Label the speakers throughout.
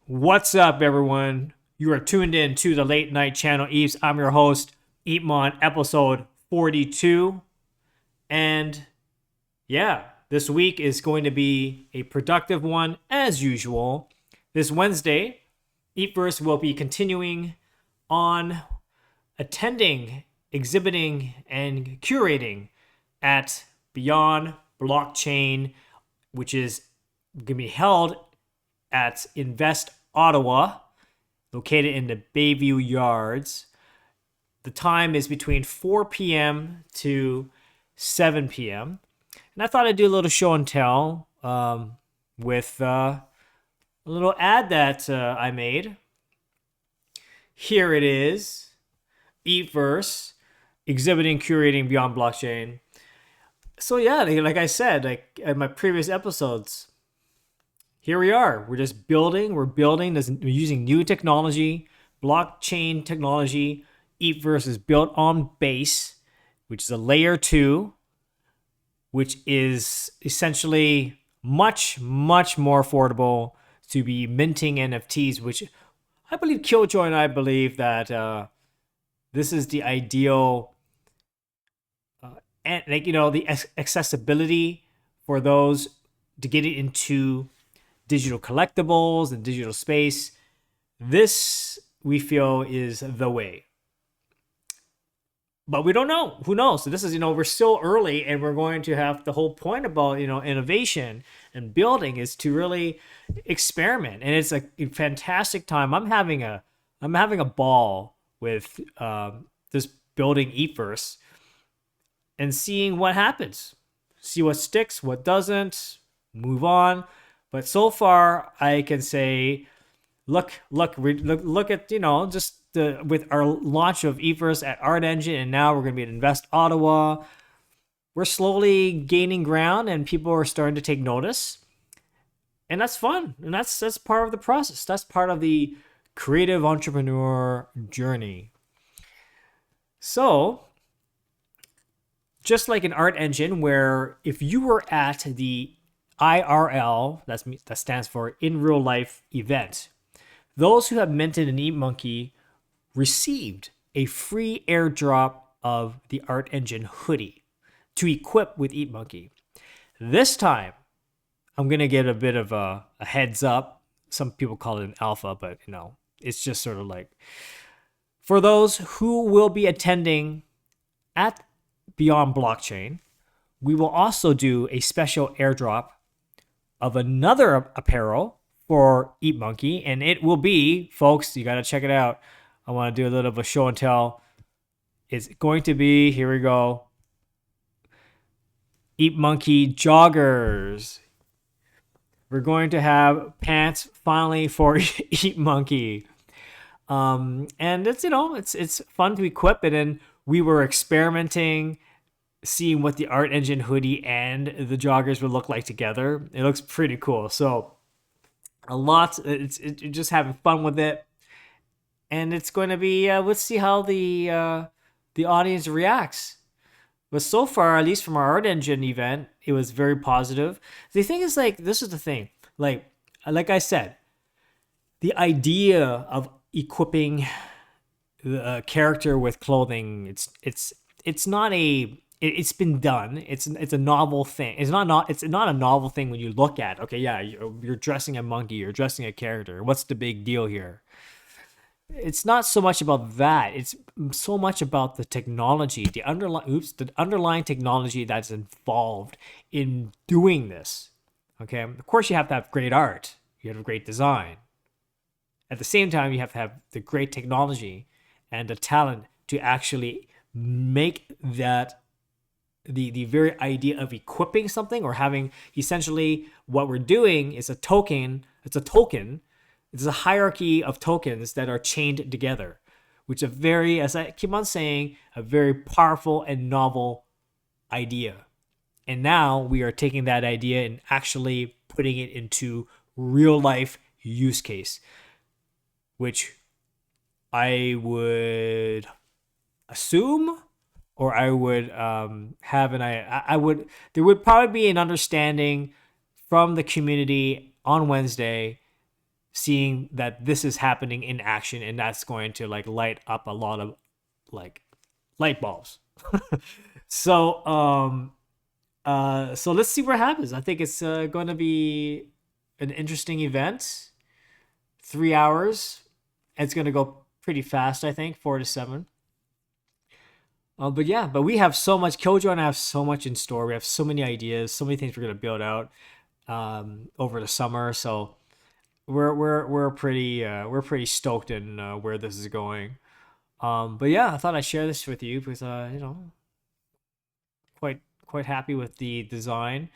Speaker 1: What's up, everyone? You are tuned in to the Late Night Channel Eves. I'm your host, EEPMON, episode 42. And yeah, this week is going to be a productive one as usual. This Wednesday, Eatverse will be continuing on attending, exhibiting, and curating at Beyond Blockchain, which is going to be held at Invest Ottawa, located in the Bayview Yards. The time is between 4 p.m. to 7 p.m. And I thought I'd do a little show and tell with a little ad that I made. Here it is, Eatverse, exhibiting, curating Beyond Blockchain. So yeah, like I said, like in my previous episodes, here we are. We're just building. We're building. We're using new technology, blockchain technology. Eatverse is built on Base, which is a layer 2, which is essentially much, much more affordable to be minting NFTs, which I believe Killjoy and I believe that this is the ideal, and the accessibility for those to get it into digital collectibles and digital space. This we feel is the way. But we don't know. Who knows? So this is, we're still early, and we're going to have the whole point about, innovation and building is to really experiment. And it's a fantastic time. I'm having a ball with this building Eatverse and seeing what happens. See what sticks, what doesn't, move on. But so far, I can say, look at just with our launch of Eatverse at Art Engine, and now we're going to be at Invest Ottawa. We're slowly gaining ground, and people are starting to take notice, and that's fun, and that's part of the process. That's part of the creative entrepreneur journey. So, just like an Art Engine, where if you were at the IRL, that stands for in real life event, those who have minted an EatMonkey received a free airdrop of the Art Engine hoodie to equip with EatMonkey. This time, I'm going to get a bit of a heads up. Some people call it an alpha, but it's just sort of like for those who will be attending at Beyond Blockchain, we will also do a special airdrop of another apparel for EatMonkey, and it will be, folks, you got to check it out. I want to do a little of a show and tell. It's going to be, here we go, EatMonkey joggers. We're going to have pants finally for EatMonkey. And it's fun to equip it, and we were experimenting, seeing what the Art Engine hoodie and the joggers would look like together. It looks pretty cool. So it's just having fun with it, and it's going to be let's see how the audience reacts. But so far, at least from our Art Engine event, it was very positive. The thing is, this is the thing, like I said, the idea of equipping the character with clothing, it's not a, it's been done. It's a novel thing. It's not a novel thing when you look at, okay, yeah, you're dressing a monkey, you're dressing a character. What's the big deal here? It's not so much about that. It's so much about the technology, the underlying technology that's involved in doing this. Okay, of course you have to have great art. You have great design. At the same time, you have to have the great technology and the talent to actually make that the very idea of equipping something, or having, essentially what we're doing is a token. It's a token. It's a hierarchy of tokens that are chained together, which is as I keep on saying, a very powerful and novel idea. And now we are taking that idea and actually putting it into real life use case, which I would assume, or I would there would probably be an understanding from the community on Wednesday seeing that this is happening in action, and that's going to like light up a lot of like light bulbs. So so let's see what happens. I think it's going to be an interesting event. 3 hours. It's going to go pretty fast, I think, 4 to 7. But yeah, but we have so much. Kojo and I have so much in store. We have so many ideas, so many things we're going to build out over the summer. So we're pretty stoked in where this is going. But yeah, I thought I'd share this with you because quite happy with the design.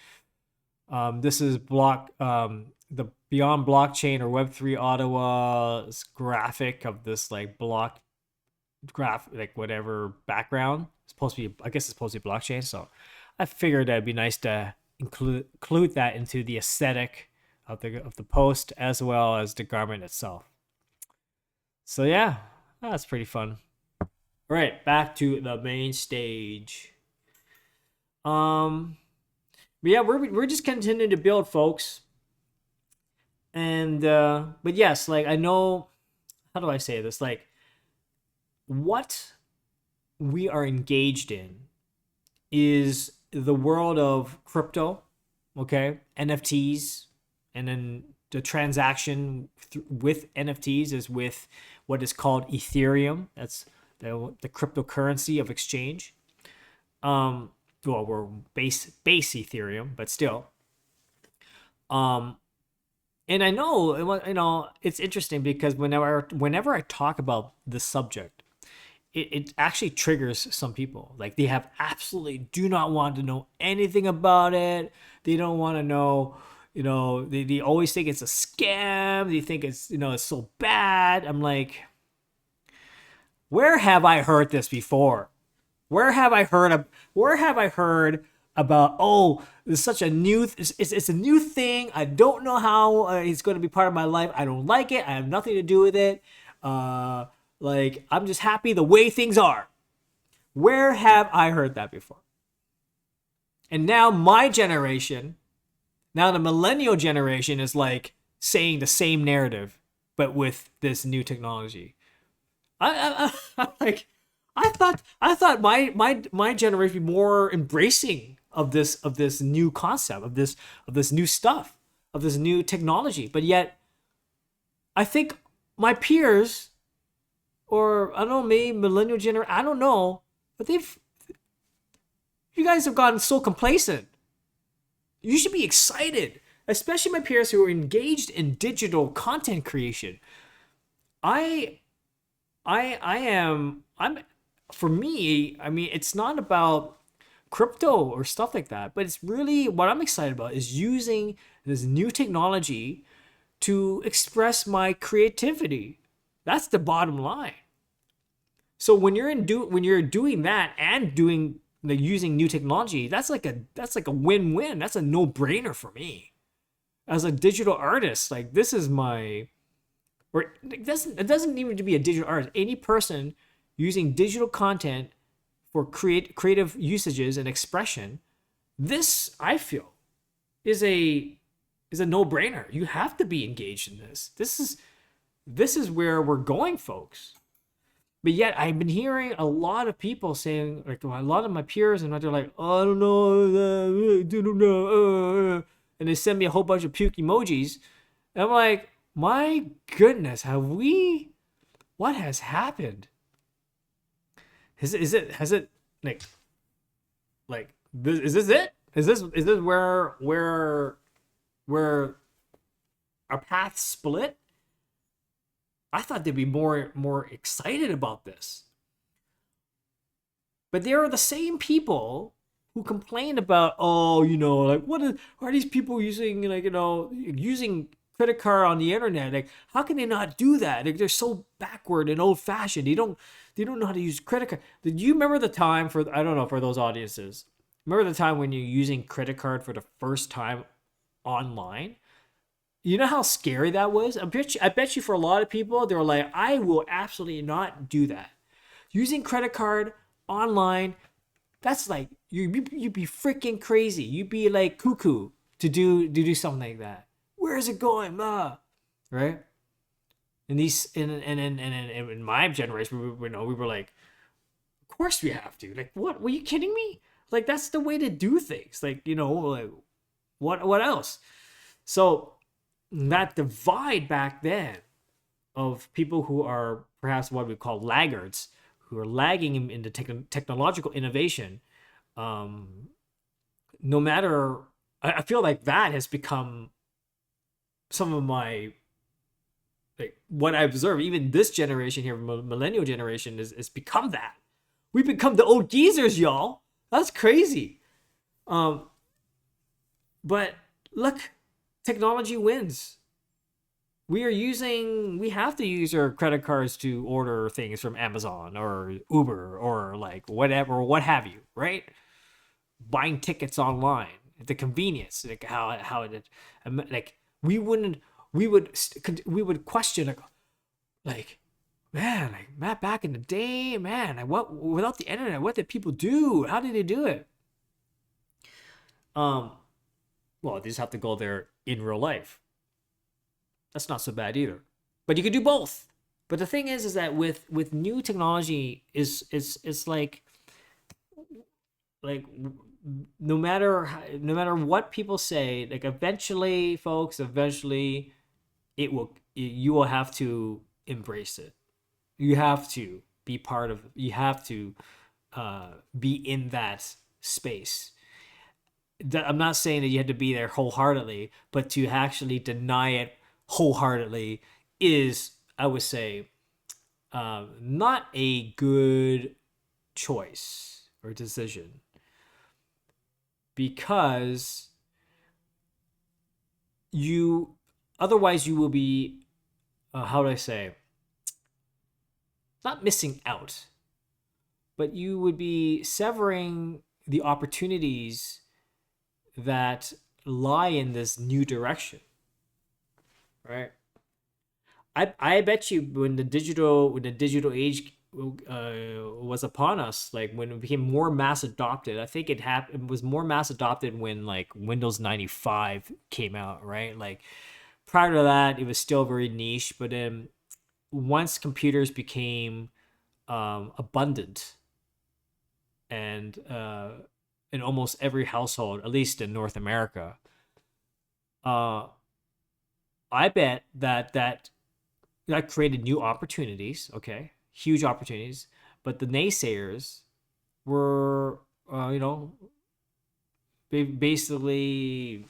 Speaker 1: This is the Beyond Blockchain or Web3 Ottawa's graphic of this like block graph, like whatever background. It's supposed to be, I guess it's supposed to be blockchain. So I figured that'd be nice to include that into the aesthetic of the post as well as the garment itself. So yeah, that's pretty fun. All right, back to the main stage. Um, but yeah, we're just continuing to build, folks. And but yes, like I know, how do I say this? Like what we are engaged in is the world of crypto, okay, NFTs, and then the transaction with NFTs is with what is called Ethereum. That's the cryptocurrency of exchange. Well, we're base Ethereum, but still. Um, and I know, it's interesting because whenever I talk about this subject, it actually triggers some people. Like they have absolutely do not want to know anything about it. They don't want to know, they always think it's a scam. They think it's, it's so bad. I'm like, where have I heard this before? Where have I heard about, oh, it's such a new it's a new thing. I don't know how it's going to be part of my life. I don't like it. I have nothing to do with it. Like I'm just happy the way things are. Where have I heard that before? And now my generation, now the millennial generation is like saying the same narrative but with this new technology. I like I thought my generation would be more embracing of this new concept, of this new stuff, of this new technology. But yet I think my peers, or I don't know, maybe millennial generation, I don't know, but you guys have gotten so complacent. You should be excited, especially my peers who are engaged in digital content creation. I I'm for me, I mean, it's not about crypto or stuff like that, but it's really what I'm excited about is using this new technology to express my creativity. That's the bottom line. So when you're doing that and doing using new technology, that's like a win-win. That's a no-brainer for me. As a digital artist, like this is my, or it doesn't even need to be a digital artist. Any person using digital content for creative usages and expression, this I feel is a no-brainer. You have to be engaged in this. This is where we're going, folks. But yet I've been hearing a lot of people saying, like a lot of my peers, and they're like, oh, I don't know, I don't know, and they send me a whole bunch of puke emojis, and I'm like, my goodness, what has happened? Has it like this, is this it? Is this where our paths split? I thought they'd be more excited about this. But they are the same people who complain about, oh, like are these people using using credit card on the internet? Like, how can they not do that? Like, they're so backward and old fashioned. They don't know how to use credit card. Did you remember the time I don't know, for those audiences? Remember the time when you're using credit card for the first time online? You know how scary that was? I bet you for a lot of people, they were like, I will absolutely not do that. Using credit card online, that's like, you'd be freaking crazy. You'd be like cuckoo to do something like that. Where is it going, ma? Right? And these and in my generation, we were like, of course we have to. Like, what? Were you kidding me? Like, that's the way to do things. Like, like, what else? So that divide back then of people who are perhaps what we call laggards, who are lagging in the technological innovation, um, no matter, I feel like that has become some of my, like, what I observe. Even this generation here, millennial generation, is become that. We become the old geezers, y'all. That's crazy. Um, but look, technology wins. We have to use our credit cards to order things from Amazon or Uber or like whatever, or what have you, right? Buying tickets online, the convenience, like how it, like, we wouldn't, we would question, like, man, like, Matt, back in the day, man, like, what, without the internet, what did people do? How did they do it? Um, well, they just have to go there in real life. That's not so bad either. But you could do both. But the thing is that with new technology, is it's like, no matter what people say, like, eventually, folks, eventually, you will have to embrace it. You have to be part of. You have to be in that space. I'm not saying that you have to be there wholeheartedly, but to actually deny it wholeheartedly is, I would say, not a good choice or decision, because you otherwise you will be, how do I say, not missing out, but you would be severing the opportunities that lie in this new direction, right? I bet you when the digital age was upon us, like when it became more mass adopted, I think it was more mass adopted when like Windows 95 came out, right? Like, prior to that, it was still very niche, but then once computers became abundant and in almost every household, at least in North America, uh, I bet that created new opportunities. Okay, huge opportunities, but the naysayers were, basically,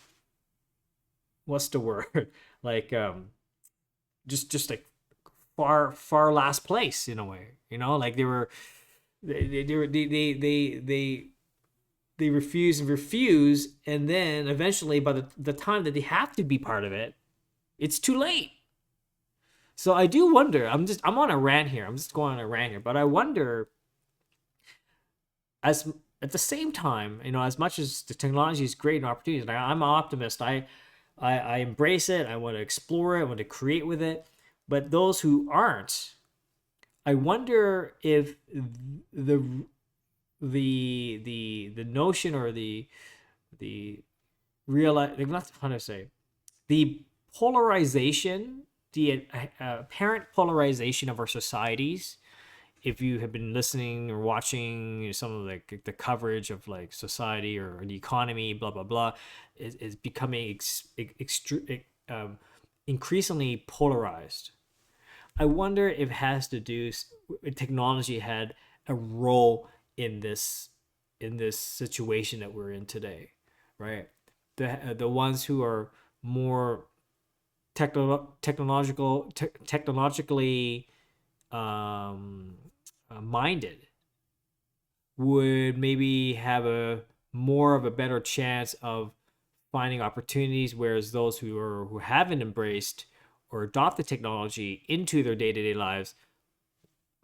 Speaker 1: what's the word? Like, just like far last place in a way. Like they refuse and refuse, and then eventually, by the time that they have to be part of it, it's too late. So I do wonder. I'm on a rant here. I'm just going on a rant here, but I wonder, as at the same time, as much as the technology is great and opportunities, and I'm an optimist. I embrace it. I want to explore it. I want to create with it. But those who aren't, I wonder if the the notion, or the real, like, not how to say, the polarization, the apparent polarization of our societies. If you have been listening or watching some of the coverage of like society or the economy, blah blah blah, is becoming increasingly polarized. I wonder if it has to do, technology had a role in this situation that we're in today, right? The ones who are more technologically minded would maybe have a more of a better chance of finding opportunities, whereas those who haven't embraced or adopted technology into their day-to-day lives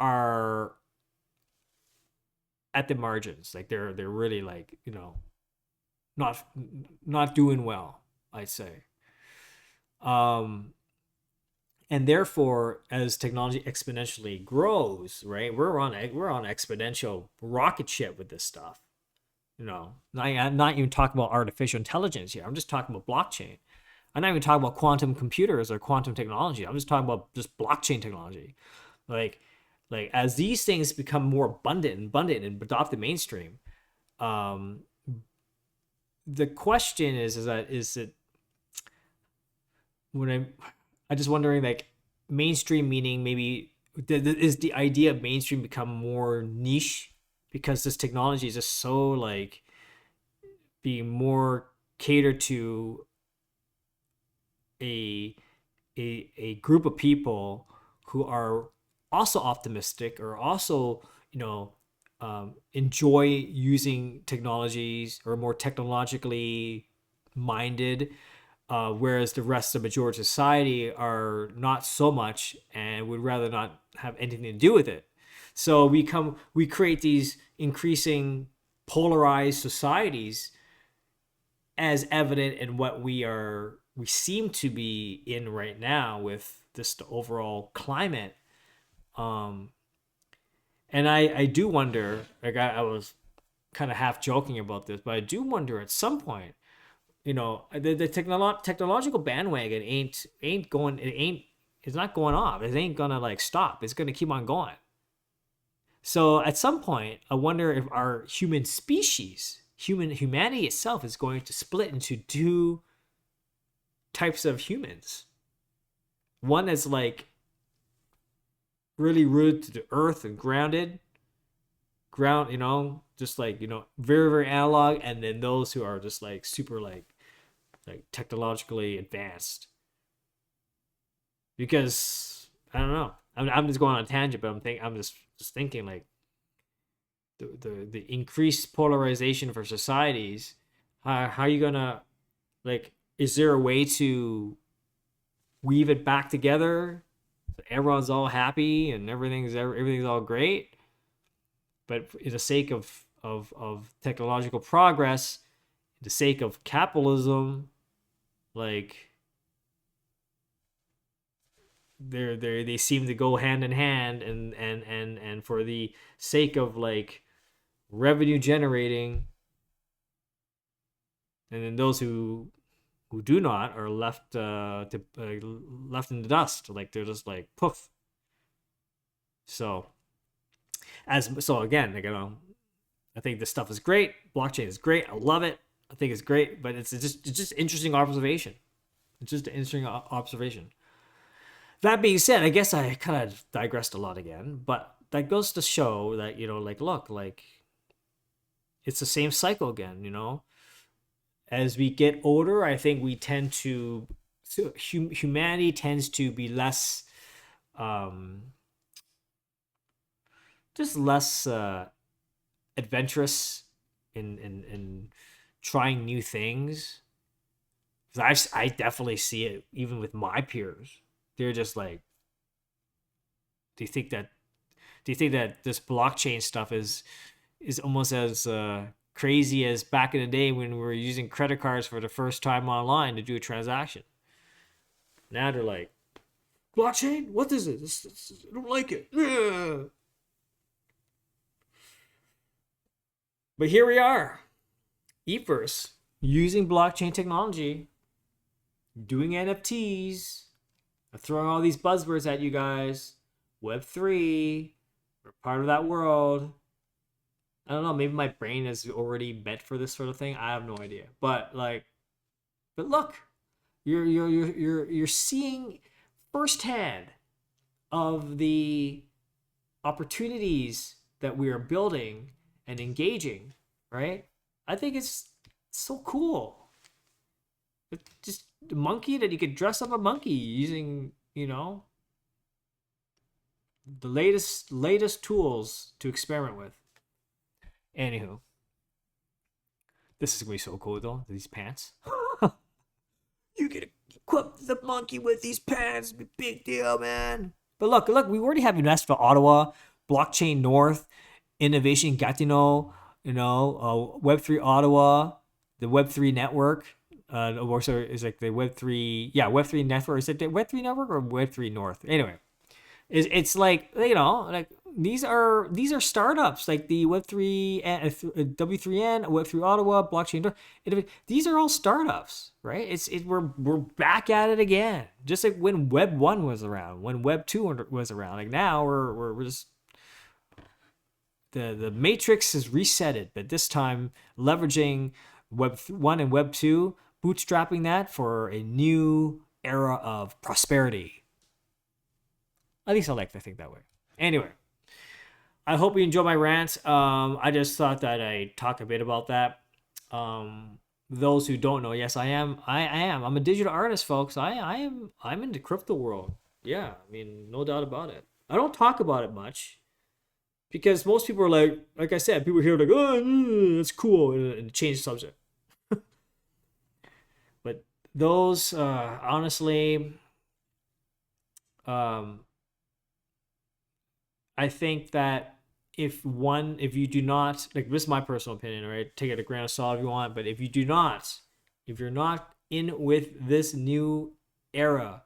Speaker 1: are at the margins. Like, they're really, like, not not doing well, I'd say. um and therefore, as technology exponentially grows, right, we're on exponential rocket ship with this stuff. I'm not even talking about artificial intelligence here. I'm just talking about blockchain. I'm not even talking about quantum computers or quantum technology. I'm just talking about just blockchain technology. Like, as these things become more abundant and adopt the mainstream, um, the question is it when I just wondering, like, mainstream meaning maybe is the idea of mainstream become more niche because this technology is just so like being more catered to a a group of people who are also optimistic or also, enjoy using technologies or more technologically minded, whereas the rest of the majority of society are not so much and would rather not have anything to do with it. So we create these increasing polarized societies, as evident in what we seem to be in right now with this overall climate. um and I do wonder, like, I was kind of half joking about this, but I do wonder at some point, the technological bandwagon ain't going, it's not going off, it ain't gonna like stop, it's gonna keep on going. So at some point, I wonder if our human species, humanity itself, is going to split into two types of humans. One is like really rooted to the earth and ground, just like, very, very analog, and then those who are just like super like technologically advanced. Because I don't know, I'm just going on a tangent, but I'm just thinking like the increased polarization for societies. How are you gonna, like, is there a way to weave it back together so everyone's all happy and everything's all great, but for the sake of technological progress, the sake of capitalism, like, they seem to go hand in hand, and for the sake of like revenue generating, and then those who do not are left left in the dust, like they're just like poof. So again, like, I think this stuff is great. Blockchain is great. I love it. I think it's great, but it's just interesting observation. It's just an interesting observation. That being said, I guess I kind of digressed a lot again, but that goes to show that, like, look, like, it's the same cycle again. As we get older, I think we tend to, humanity tends to be less, just less adventurous in trying new things. Because I definitely see it even with my peers. They're just like, do you think that this blockchain stuff is almost as crazy as back in the day when we were using credit cards for the first time online to do a transaction? Now they're like, blockchain? What is it? I don't like it. Ugh. But here we are, Epers, using blockchain technology, doing NFTs, throwing all these buzzwords at you guys. Web3, we're part of that world. I don't know, maybe my brain is already meant for this sort of thing. I have no idea. But like, but look, you're seeing firsthand of the opportunities that we are building and engaging, right? I think it's so cool. It's just a monkey that you could dress up a monkey using, the latest tools to experiment with. Anywho, this is gonna be so cool though. These pants. You can equip the monkey with these pants. Big deal, man. But look, we already have Invest Ottawa, Blockchain North, Innovation Gatineau, Web3 Ottawa, the Web3 network. Or so is like the Web3, Web3 network. Is it the Web3 network or Web3 North? Anyway, it's like, like these are startups like the Web3 and W3N, Web3 Ottawa, blockchain. These are all startups, right? We're back at it again, just like when Web 1 was around, when Web 2 was around. Like now we're just the matrix is resetted, but this time leveraging Web 1 and Web 2, bootstrapping that for a new era of prosperity. At least I like to think that way. Anyway, I hope you enjoy my rant. I just thought that I'd talk a bit about that. Those who don't know, yes, I am. I am. I'm a digital artist, folks. I am. I'm in the crypto world. Yeah, I mean, no doubt about it. I don't talk about it much because most people are like I said, people here are like, oh, it's cool, and change the subject. But those, honestly, um, I think that if you do not, like, this is my personal opinion, right? Take it a grain of salt if you want, but if you're not in with this new era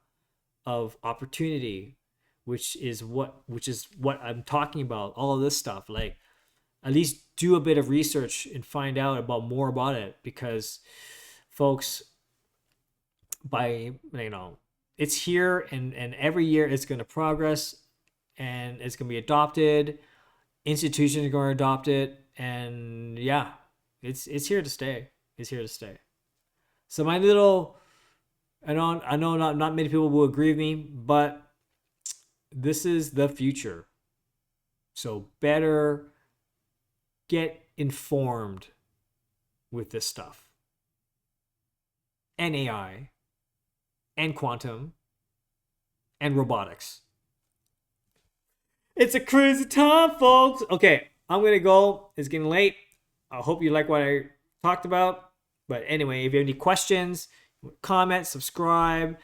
Speaker 1: of opportunity, which is what I'm talking about, all of this stuff, like, at least do a bit of research and find out more about it, because folks, by it's here, and every year it's going to progress, and it's going to be adopted. Institutions are going to adopt it, and yeah, it's here to stay. It's here to stay. So my little, I know not many people will agree with me, but this is the future. So better get informed with this stuff, and AI, and quantum, and robotics. It's a crazy time, folks. Okay, I'm going to go. It's getting late. I hope you like what I talked about. But anyway, if you have any questions, comment, subscribe.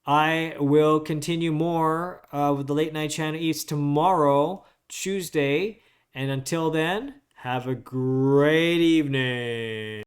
Speaker 1: I will continue more with the Late Night Channel Eats tomorrow, Tuesday. And until then, have a great evening.